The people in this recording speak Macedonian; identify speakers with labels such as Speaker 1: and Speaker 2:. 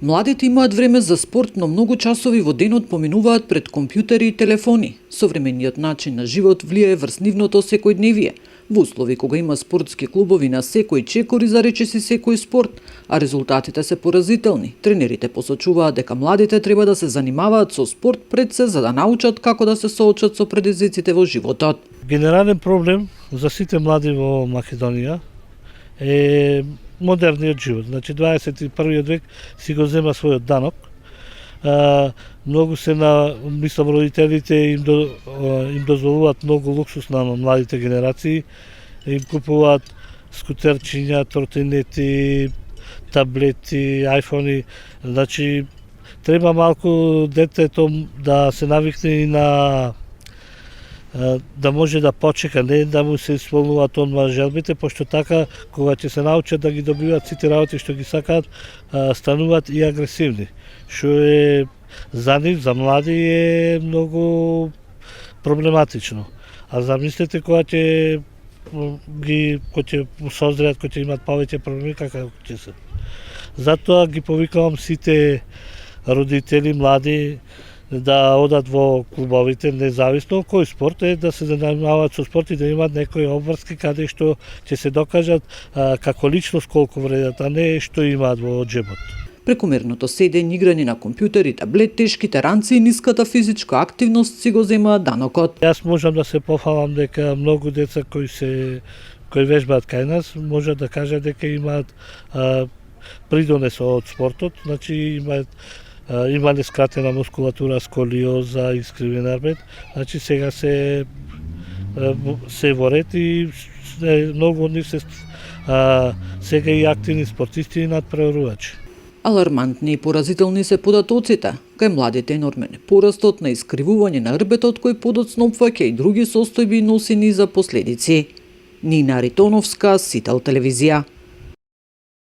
Speaker 1: Младите имаат време за спорт, но многу часови во денот поминуваат пред компјутери и телефони. Современиот начин на живот влијае врз нивното секојдневие. Во услови кога има спортски клубови на секој чекор и за речиси секој спорт, а резултатите се поразителни. Тренерите посочуваат дека младите треба да се занимаваат со спорт пред се за да научат како да се соочат со предизвиците во животот.
Speaker 2: Генерален проблем за сите млади во Македонија е модерниот живот. Значи 21. век си го зема својот данок. Многу се мислам родителите им дозволуваат многу луксус на младите генерации. Им купуваат скутерчиња, тротинети, таблети, айфони. Значи треба малку детето да се навикне и на да може да почека, не да му се исполнуваат одма желбите, пошто така, кога ќе се научат да ги добиваат сите работи што ги сакаат, стануваат и агресивни. Што е за нив, за млади, е многу проблематично. А замислете кога ќе созреат, кога ќе имат повеќе проблеми, како ќе се. Затоа ги повикувам сите родители, млади, да одат во клубовите, независно кој спорт е, да се занимаваат со спорт и да имаат некои обврски каде што ќе се докажат како личност колку вредат, а не што имаат во џебот.
Speaker 1: Прекомерното седење, играње на компјутер и таблет, тешките ранци и ниската физичка активност си го земаат данокот.
Speaker 2: Јас можам да се пофалам дека многу деца кои вежбаат кај нас, можат да кажат дека имаат придонес од спортот, значи имале скратена мускулатура, сколиоза, искривен арбет, значи сега се во ред и многу од нив сега и активни спортисти и надпреварувачи.
Speaker 1: Алармантни и поразителни се податоците. Кај младите енормен порастот на искривување на арбетот кој подоцно опфаќа и други состојби носени за последици. Нина Ритоновска, Сител телевизија.